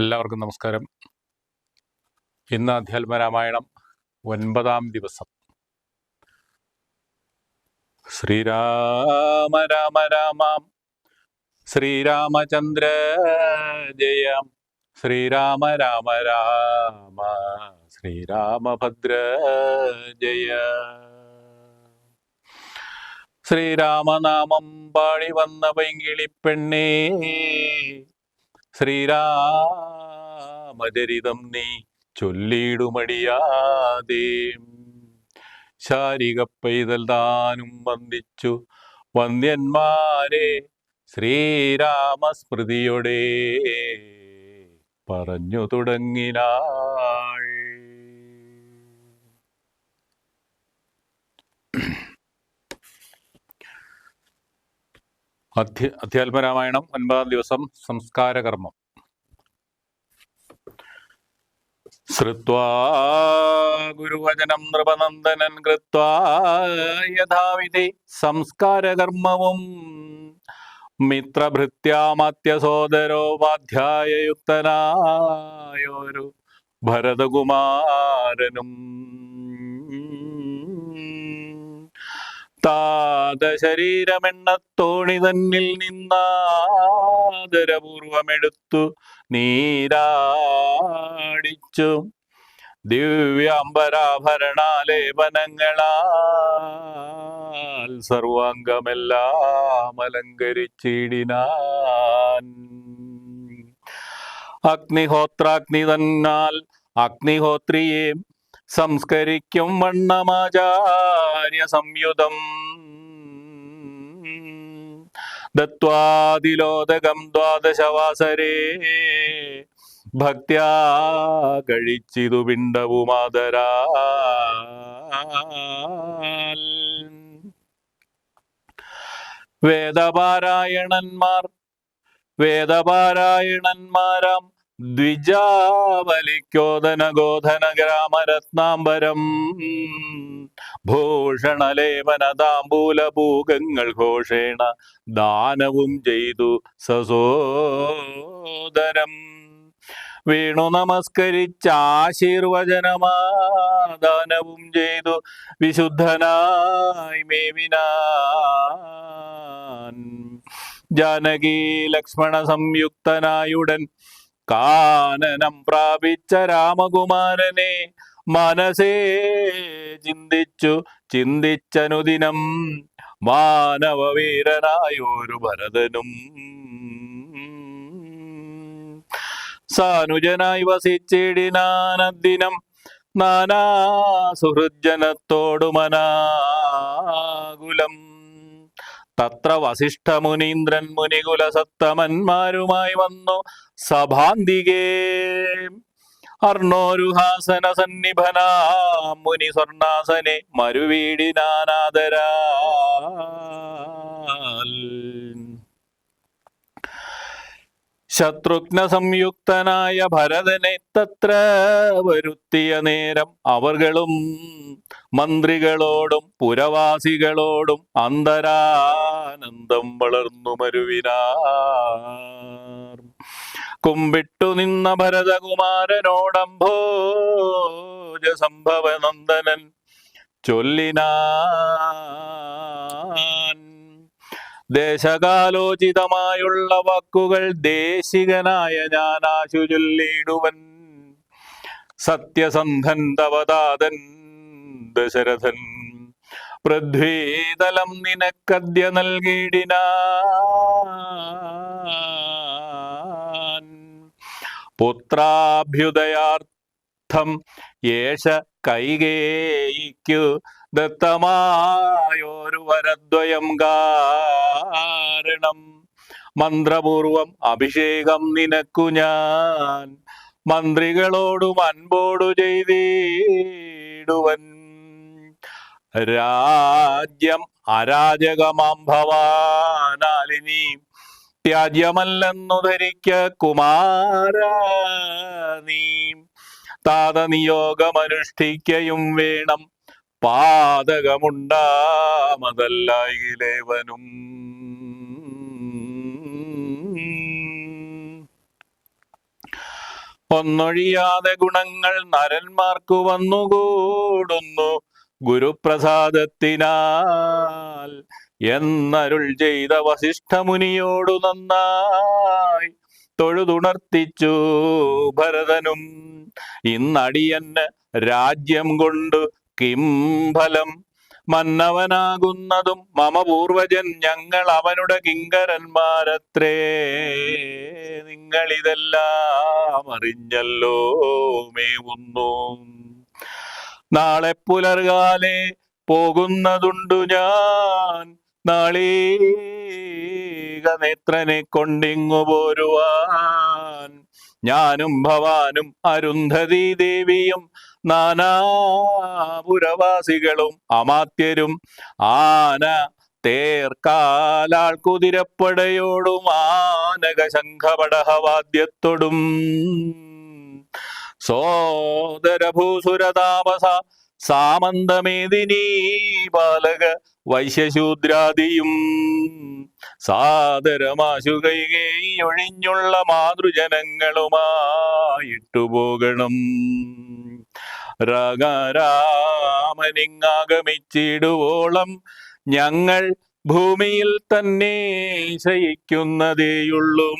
എല്ലാവർക്കും നമസ്കാരം. ഇന്ന് അധ്യാത്മരാമായണം 9-ാം ദിവസം. ശ്രീരാമ രാമ രാമാം ശ്രീരാമചന്ദ്ര ജയം ശ്രീരാമ രാമ രാമ ശ്രീരാമഭദ്ര ജയ. ശ്രീരാമനാമം പാടി വന്ന പൈങ്കിളിപ്പെണ്ണേ, ശ്രീരാമചരിതം നീ ചൊല്ലിയിടുമടിയാതെ. ശാരിക പൈതൽ താനും വന്ദിച്ചു വന്ദ്യന്മാരെ ശ്രീരാമസ്മൃതിയോടെ പറഞ്ഞു തുടങ്ങിനാൾ. അധ്യാത്മരാമായണം 9-ാം ദിവസം. സംസ്കാരകർമ്മം. ശ്രുത്വാ ഗുരുവചനം നൃപനന്ദനൻ കൃത്വാ യഥാവിധി സംസ്കാരകർമ്മവും മിത്രഭൃത്യാമത്യസോദരോപാധ്യായയുക്തനായൊരു ഭരതകുമാരനും താതശരീരമെണ്ണത്തോണി തന്നിൽ നിന്നാദരപൂർവമെടുത്തു നീരാടിച്ചു ദിവ്യാംബരാഭരണാലേപനങ്ങളാൽ സർവാംഗമെല്ലാം അലങ്കരിച്ചിടിനാൻ. അഗ്നിഹോത്രാഗ്നി തന്നാൽ അഗ്നിഹോത്രിയെ സംസ്കരിക്കും വണ്ണമാചാര്യ സംയുതം ദത്വാതിലോദകം ദ്വാദശവാസരേ ഭക്ത്യാ കഴിച്ചിതു പിണ്ഡവുമാദരാൽ. വേദപാരായണന്മാരാം ദ്വിജാവലിക്കോദന ഗ്രാമരത്നാംബരം ഭൂഷണലേപനതാംബൂലഭൂഗങ്ങൾ ഘോഷേണ ദാനവും ചെയ്തു സസോദരം. വീണു നമസ്കരിച്ചാശീർവചനമാദാനവും ചെയ്തു വിശുദ്ധനായി മേവിനാൻ. ജാനകി ലക്ഷ്മണ സംയുക്തനായുടൻ കാനനം പ്രാപിച്ച രാമകുമാരനെ മനസേ ചിന്തിച്ചനുദിനം മാനവവീരനായൊരു ഭരതനും സാനുജനായി വസിച്ചിടിനാനദ്ദിനം നാനാ സുഹൃജ്ജനത്തോടു മനാകുലം. തത്ര വസിഷ്ഠമുനീന്ദ്രൻ മുനികുലസത്തമന്മാരുമായി വന്നു സഭാന്തികേ. അർണോരുഹാസന സന്നിഭനാം മുനി സ്വർണാസനെ മരുവീടിനാനാദരാൽ. ശത്രുഘ്ന സംയുക്തനായ ഭരതനെ തത്ര വരുത്തിയ നേരം അവർകളും മന്ത്രികളോടും പുരവാസികളോടും അന്തരാനന്ദം വളർന്നു മരുവിനാർ. കുമ്പിട്ടു നിന്ന ഭരതകുമാരനോടംഭോജ സംഭവ നന്ദനൻ ചൊല്ലിനാൻ. ദേശകാലോചിതമായുള്ള വാക്കുകൾ ദേശികനായ ഞാനാശു ചൊല്ലിടുവൻ. സത്യസന്ധൻ തവതാതൻ ദശരഥൻ പൃഥ്വീതലം നിനക്കദ്യ നൽകിയിടിനാൻ. പുത്രാഭ്യുദയാർത്ഥം യേശ കൈകേയിക്കു ദത്തമായൊരു വരദ്വയം കാരണം. മന്ത്രപൂർവം അഭിഷേകം നിനക്കു ഞാൻ മന്ത്രികളോടും അൻപോടു ചെയ്തിടുവൻ. രാജ്യം അരാജകമാം ഭവാനാലിനി ത്യാജ്യമല്ലെന്നു ധരിക്ക കുമാര നീ. താതനിയോഗമനുഷ്ഠിക്കയും വേണം പാതകമുണ്ടാമതല്ലായിലേവനും. ഒന്നൊഴിയാതെ ഗുണങ്ങൾ നരന്മാർക്കു വന്നുകൂടുന്നു ഗുരുപ്രസാദത്തിനാൽ എന്നരുൾ ചെയ്ത വസിഷ്ഠമുനിയോടു നന്നായി തൊഴുതുണർത്തിച്ചു ഭരതനും. ഇന്നടിയന് രാജ്യം കൊണ്ടു കിം ഫലം, മന്നവനാകുന്നതും മമ പൂർവജൻ ഞങ്ങൾ അവനുടെ കിങ്കരന്മാരത്രേ. നിങ്ങളിതെല്ലാം അറിഞ്ഞല്ലോ മേവുന്നു. നാളെ പുലർകാലെ പോകുന്നതുണ്ടു ഞാൻ, നാളീക നേത്രനെ കൊണ്ടിങ്ങു പോരുവാൻ. ഞാനും ഭവാനും അരുന്ധതി ദേവിയും നാനാപുരവാസികളും അമാത്യരും ആന തേർക്കാലാൾ കുതിരപ്പടയോടും ആനക ശംഖപടഹവാദ്യത്തോടും സോദരഭൂസുരതാപസ സാമന്തമേദിനീ ബാലക വൈശ്യശൂദ്രാദിയും സാദരമാശു കൈകേയൊഴിഞ്ഞുള്ള മാതൃജനങ്ങളുമായിട്ടു പോകണം. രാമനിങ്ങാഗമിച്ചിടുവോളം ഞങ്ങൾ ഭൂമിയിൽ തന്നെ ശയിക്കുന്നതേയുള്ളൂ.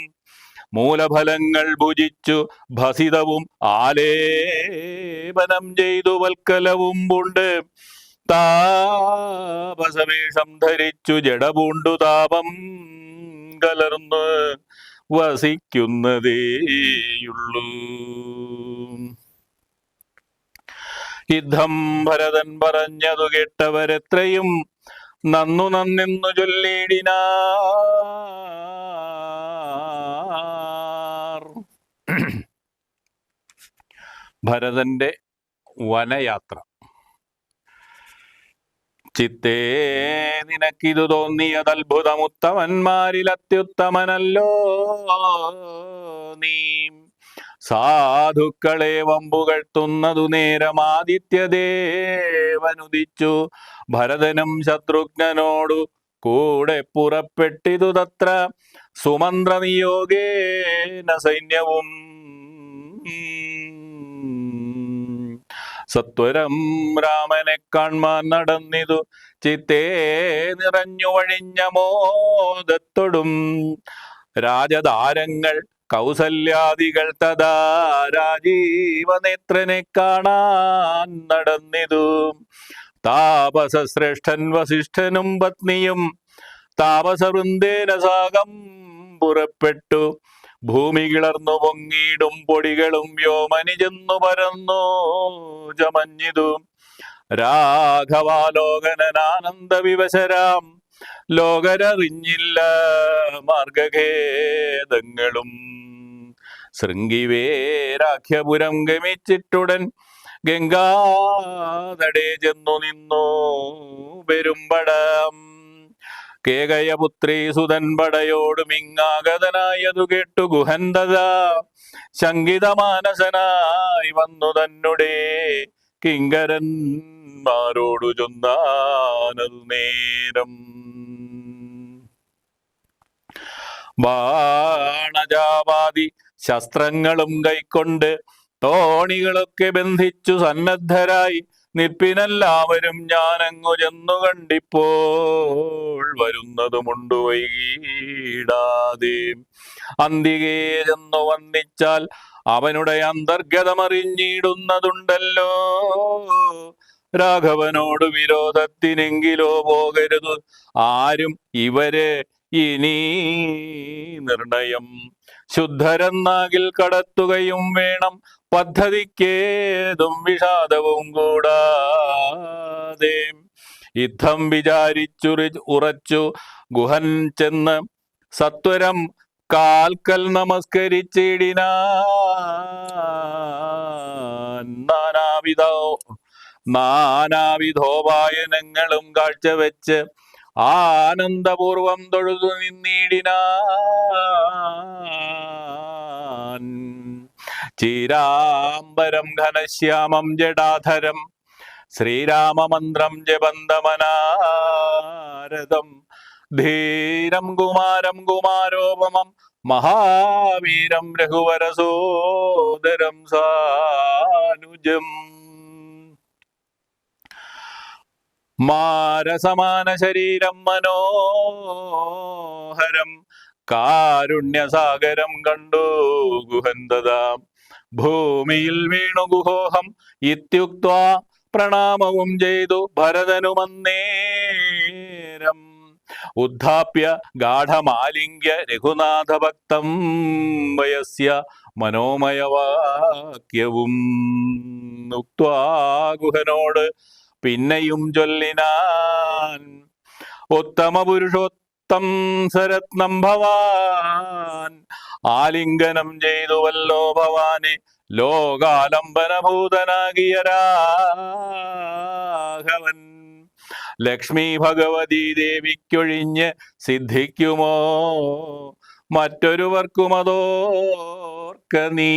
മൂലഫലങ്ങൾ ഭുജിച്ചു ഭസിതവും ആലേപനം ചെയ്തു വൽക്കലവും പൂണ്ട് താപസവേഷം ധരിച്ചു ജഡപൂണ്ടു താപം കലർന്ന് വസിക്കുന്നതേയുള്ളൂ. യുദ്ധം ഭരതൻ പറഞ്ഞതു കേട്ടവരെത്രയും നന്നു നന്നെന്നു ചൊല്ലിടിനാർ. ഭരതന്റെ വനയാത്ര. ചിത്തേ നിനക്കിതു തോന്നിയത് അത്ഭുതമുത്തമന്മാരിൽ അത്യുത്തമനല്ലോ നീ. സാധുക്കളെ വമ്പുകഴ്ത്തുന്നതു നേരം ആദിത്യദേവനുദിച്ചു ഭരതനും ശത്രുഘ്നനോടു കൂടെ പുറപ്പെട്ടിതു തത്ര സുമന്ത്രനിയോഗേന സൈന്യവും. സത്വരം രാമനെ കാൺമാൻ നടന്നിതു ചിത്തേ നിറഞ്ഞു വഴിഞ്ഞ മോദത്തൊടും. രാജധാരങ്ങൾ കൗസല്യാദികൾ തഥാ രാജീവനേത്രനെ കാണാൻ നടന്നിതു. താപസശ്രേഷ്ഠൻ വസിഷ്ഠനും പത്നിയും താപസവൃന്ദേന സാകം പുറപ്പെട്ടു. ഭൂമി കിളർന്നു പൊങ്ങിയിടും പൊടികളും വ്യോമനി ചെന്നു പരന്നു ചമഞ്ഞിതു. രാഘവാലോകനാനന്ദ വിവശരാം ലോകരറിഞ്ഞില്ല മാർഗഖേദങ്ങളും. ശൃംഗിവേരാഖ്യപുരം ഗമിച്ചിട്ടുടൻ ഗംഗാതടേ ചെന്നു നിന്നു പെരുമ്പടം. കേകയപുത്രി സുതൻ പടയോടുമിങ്ങാഗതനായതു കേട്ടു ഗുഹന്തത ശങ്കിതമാനസനായി വന്നു തന്നുടേ കിങ്കരന്മാരോടു ചൊന്നാനതു നേരം. ബാണജാപാതി ശസ്ത്രങ്ങളും കൈക്കൊണ്ട് തോണികളൊക്കെ ബന്ധിച്ചു സന്നദ്ധരായി നിൽപ്പിനെല്ലാവരും ഞാനങ്ങു ചെന്നു കണ്ടിപ്പോൾ വരുന്നതുമുണ്ടു വൈകീടാതെ. അന്തികേ ചെന്നു വന്നിച്ചാൽ അവനുടെ അന്തർഗതമറിഞ്ഞിടുന്നതുണ്ടല്ലോ. രാഘവനോട് വിരോധത്തിനെങ്കിലോ പോകരുത് ആരും ഇവര് ഇനി നിർണയം. ശുദ്ധരെന്നാകിൽ കടത്തുകയും വേണം പദ്ധതിക്കേതും വിഷാദവും കൂടാതെ. യുദ്ധം വിചാരിച്ചു ഉറച്ചു ഗുഹൻ ചെന്ന് സത്വരം കാൽക്കൽ നമസ്കരിച്ചിടിനാൻ. നാനാവിധോപായനങ്ങളും കാഴ്ചവെച്ച് ആനന്ദപൂർവം തൊഴുതു നിന്നിടിനാൻ. ചീരാംബരം ഘനശ്യാമം ജടാധരം ശ്രീരാമമന്ത്രം ജപന്തമനാരദം ധീരം കുമാരം കുമാരോപമം മഹാവീരം രഘുവരസോദരം സാനുജം മാരസമാന ശരീരം മനോഹരം കാരുണ്യസാഗരം കണ്ടു ഗുഹന്തതാം ഭൂമിയിൽ വീണു ഗുഹോഹം ഇത്യുക്ത്വാ പ്രണാമവും ചെയ്തു ഭരതനുമന്നേരം ഉദ്ധാപ്യ ഗാഠമാലിംഗ്യ രഘുനാഥ ഭക്തം വയസ്യ മനോമയവാക്യവും ഉക്ത്വാ ഗുഹനോട് പിന്നെയും ചൊല്ലിനാൻ ഉത്തമ പുരുഷോത്തം സരത്നം ഭവാൻ ആലിംഗനം ചെയ്തുവല്ലോ ഭവാനെ ലോകാലംബനഭൂതനാകിയ രാഘവൻ ലക്ഷ്മി ഭഗവതി ദേവിക്കൊഴിഞ്ഞ് സിദ്ധിക്കുമോ മറ്റൊരുവർക്കും അതോർക്ക നീ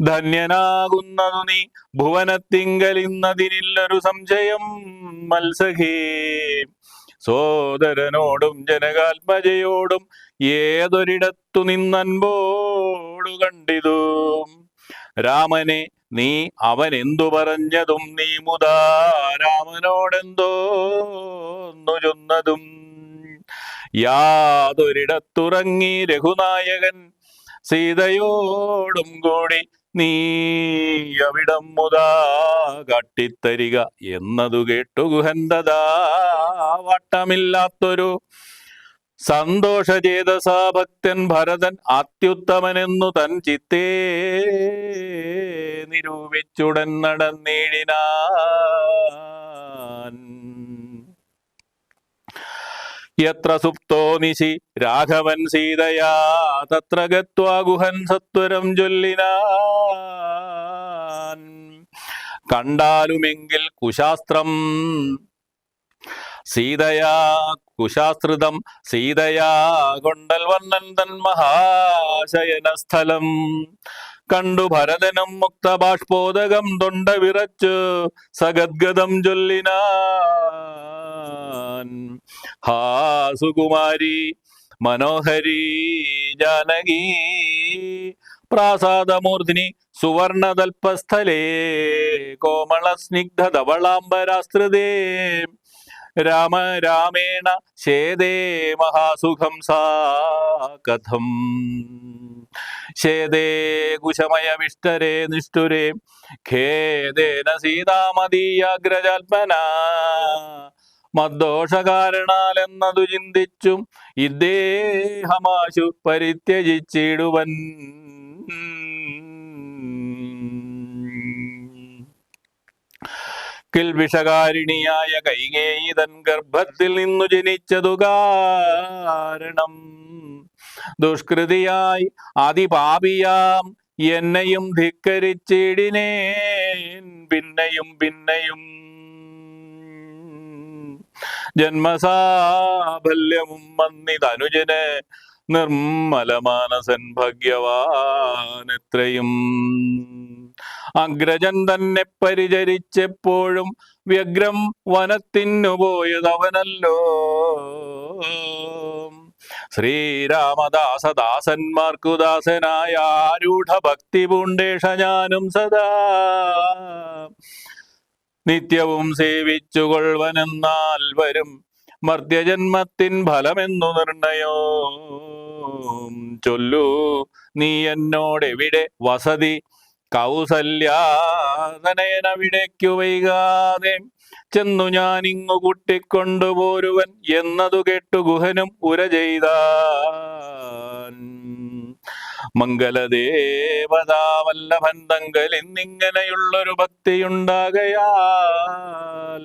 ധന്യനാകുന്നതു നീ ഭുവനത്തിങ്കലിന്നതിനില്ലൊരു സംശയം മത്സഖേ സോദരനോടും ജനകാത്മജയോടും ഏതൊരിടത്തു നിന്നൻപോടു കണ്ടിതു രാമനെ നീ അവൻ എന്തു പറഞ്ഞതും നീ മുതാ രാമനോടെന്തോന്നു ചൊന്നതും യാതൊരിടത്തുറങ്ങി രഘുനായകൻ സീതയോടും കൂടി നീ അവിടം മുതാ കാട്ടിത്തരിക എന്നതു കേട്ടു ഗുഹന്തദാ വട്ടമില്ലാത്തൊരു സന്തോഷചേതസാ ഭക്തൻ ഭരതൻ അത്യുത്തമനെന്നു തൻ ചിത്തേ നിരൂപിച്ചുടൻ നടന്നിടിനാൻ യത്ര സുപ്തോ നിശി രാഘവൻ സീതയാ തത്ര ഗത്വാ ഗുഹൻ സത്വരം ചൊല്ലിനാൻ കണ്ടാലുമെങ്കിൽ കുശാസ്ത്രം സീതയാ കുശാസ്ത്രിതം സീതയാ കൊണ്ടൽ വർണ്ണൻ തൻ മഹാശയനസ്ഥലം കണ്ടു ഭരതനും മുക്തബാഷ്പോദകം തൊണ്ട വിറച്ചു സഗദ്ഗതം ചൊല്ലിനാൻ ഹാ സുകുമാരി മനോഹരി ജാനകി പ്രാസാദമൂർധിനി സുവർണതൽപസ്ഥലേ കോമള സ്നിഗ്ധ ധവളാംബരാസ്തൃതേ രാമ രാമേണ ശേദേ മഹാസുഖം സാ കഥം ശേദേ കുശമയവിഷ്ടരേ നിഷ്ഠുരേ ഖേദേന സീതാമതീയാഗ്രജാത്മന മദ്ദോഷകാരണാലെന്നതു ചിന്തിച്ചും ഇദ്ദേഹമാശു പരിത്യജിച്ചിടുവൻ കിൽവിഷകാരിണിയായ കൈകേയി തൻ ഗർഭത്തിൽ നിന്നു ജനിച്ചതു കാരണം ദുഷ്കൃതിയായി അതിപാപിയാം എന്നെയും ധിക്കരിച്ചിടിനേൻ പിന്നെയും പിന്നെയും ജന്മസാഫല്യവും വന്നിതനുജന് നിർമ്മലമാനസൻ ഭഗ്യവാൻ എത്രയും അഗ്രജൻ തന്നെ പരിചരിച്ചെപ്പോഴും വ്യഗ്രം വനത്തിനു പോയതവനല്ലോ ശ്രീരാമദാസദാസന്മാർക്കു ദാസനായ ആരൂഢ ഭക്തി പൂണ്ടേഷ ഞാനും സദാ നിത്യവും സേവിച്ചുകൊള്ളുവനെന്നാൽ വരും മർത്യജന്മത്തിൻ ഫലമെന്നു നിർണയോ ചൊല്ലൂ നീ എന്നോടെവിടെ വസതി കൗസല്യാതനയനവിടേക്കു വൈകാതെ ചെന്നു ഞാൻ ഇങ്ങു കൂട്ടിക്കൊണ്ടുപോരുവൻ എന്നതു കേട്ടു ഗുഹനും ഉര ചെയ്താൻ മംഗലദേവതാവല്ലഭൻ തങ്കൽ എന്നിങ്ങനെയുള്ളൊരു ഭക്തിയുണ്ടാകയാൽ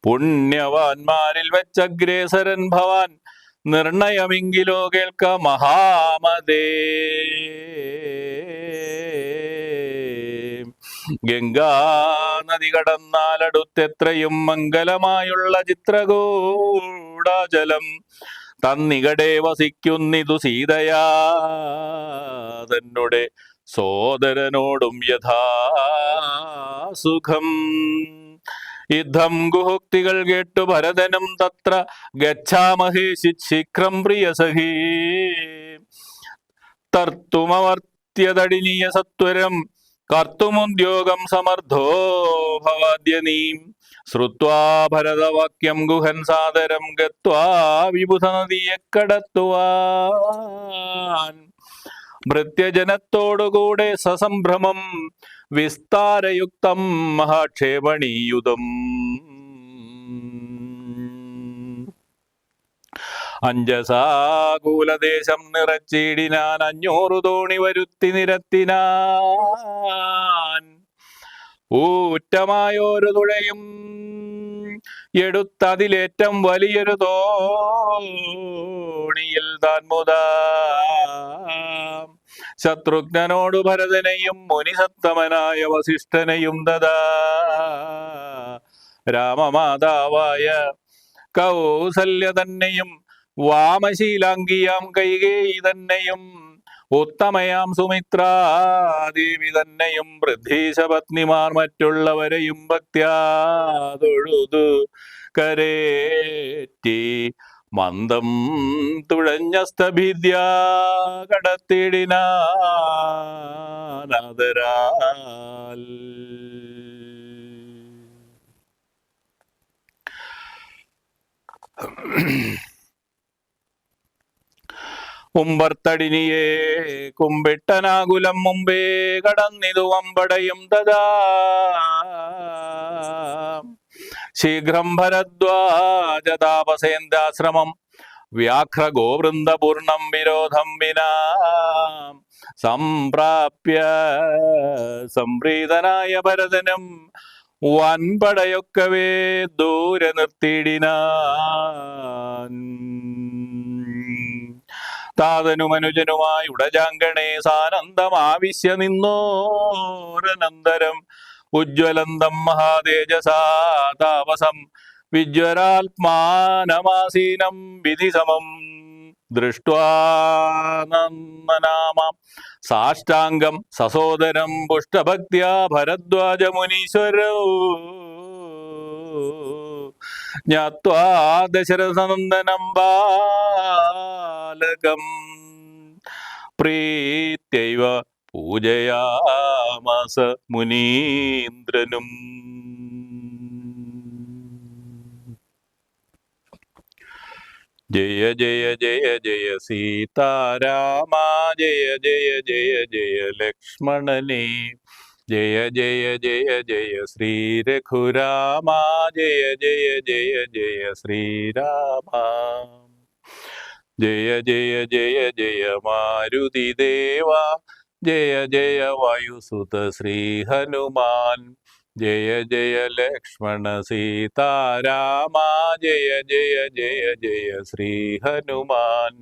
പുണ്യവാന്മാരിൽ വെച്ചഗ്രേസരൻ ഭവാൻ നിർണയമെങ്കിലോ കേൾക്ക മഹാമതേ ഗംഗാ നദി കടന്നാലടുത്തെത്രയും മംഗലമായുള്ള ചിത്രകൂടാചലം തന്നികടെ വസിക്കുന്നിതു സീതയാ തന്നെ സോദരനോടും യഥാസുഖം യുദ്ധം ഗുഹോക്തികൾ കേട്ടു ഭരതനും തത്ര ഗച്ഛാമഹേ ശീഘ്രം പ്രിയസഖീ തർത്തുമവർത്യതടിനീയ സത്വരം കർത്തുമുദ്യോഗം സമർത്ഥോ ഭവാദ്യനീം ശ്രുത്വാ ഭരതവാക്യം ഗുഹൻ സാദരം ഗത്വാ വിബുധ നദിയെ കടത്തുവാൻ ഭൃത്യജനത്തോടുകൂടെ സസംഭ്രമം വിസ്താരയുക്തം മഹാക്ഷേപണീയുധം അഞ്ജസാകൂലദേശം നിറച്ചിടിനാൻ 500 തോണി വരുത്തി നിരത്തിനാൻ ഊറ്റമായൊരു തുഴയും എടുത്തതിലേറ്റം വലിയൊരു തോണിയിൽ താൻ മുതാ ശത്രുഘ്നനോടു ഭരതനെയും മുനിസത്തമനായ വസിഷ്ഠനെയും ദദാ രാമമാതാവായ കൗസല്യ തന്നെയും വാമശീലാംഗിയാം കൈകേയി തന്നെയും ഉത്തമയാം സുമിത്രാദേവി തന്നെയും വൃദ്ധീശപത്നിമാർ മറ്റുള്ളവരെയും ഭക്ത്യാ തൊഴുതു കരേറ്റി മന്ദം തുഴഞ്ഞസ്തഭിദ്യാ കടത്തിടിനാദരാൽ ഉമ്പർത്തടിനിയെ കുമ്പിട്ടനാകുലം മുമ്പേ കടന്നിതു വമ്പടയും തഥാ ശീഘ്രം ഭരദ്വാജതാപസേന്ദ്രാശ്രമം വ്യാഘ്ര ഗോവൃന്ദപൂർണം വിരോധം വിനാ സംപ്രാപ്യ സംപ്രീതനായ ഭരതനും വൻപടയൊക്കവേ ദൂരെ നിർത്തിയിടിനാൻ താതനുമനുജനുമായി ഉടജാങ്കണേ സാനന്ദമാവിശ്യ നിന്നോരനന്തരം ഉജ്ജ്വലന്തം മഹാതേജസാ താപസം വിജ്വരാത്മാനമാസീനം വിധിസമം ദൃഷ്ട്വാ നന്ദനാമാം സാഷ്ടാംഗം സസോദരം പുഷ്ടഭക്ത്യാ ഭരദ്വാജമുനീശ്വരോ ജ്ഞാത്വാ ദശരഥനന്ദനം ബാലകം പ്രീത്യൈവ പൂജയാമാസ മുനീന്ദ്രനും. ജയ ജയ ജയ ജയ സീതാരാമ ജയ ജയ ജയ ജയ ലക്ഷ്മണനേ ജയ ജയ ജയ ജയ ശ്രീ രഘുരാമ ജയ ജയ ജയ ജയ ശ്രീരാമ ജയ ജയ ജയ ജയ മാരുതി ദേവ ജയ ജയ വായുസുത ശ്രീ ഹനുമാൻ ജയ ജയ ലക്ഷ്മണ സീതാരാമ ജയ ജയ ജയ ജയ ശ്രീ ഹനുമാൻ.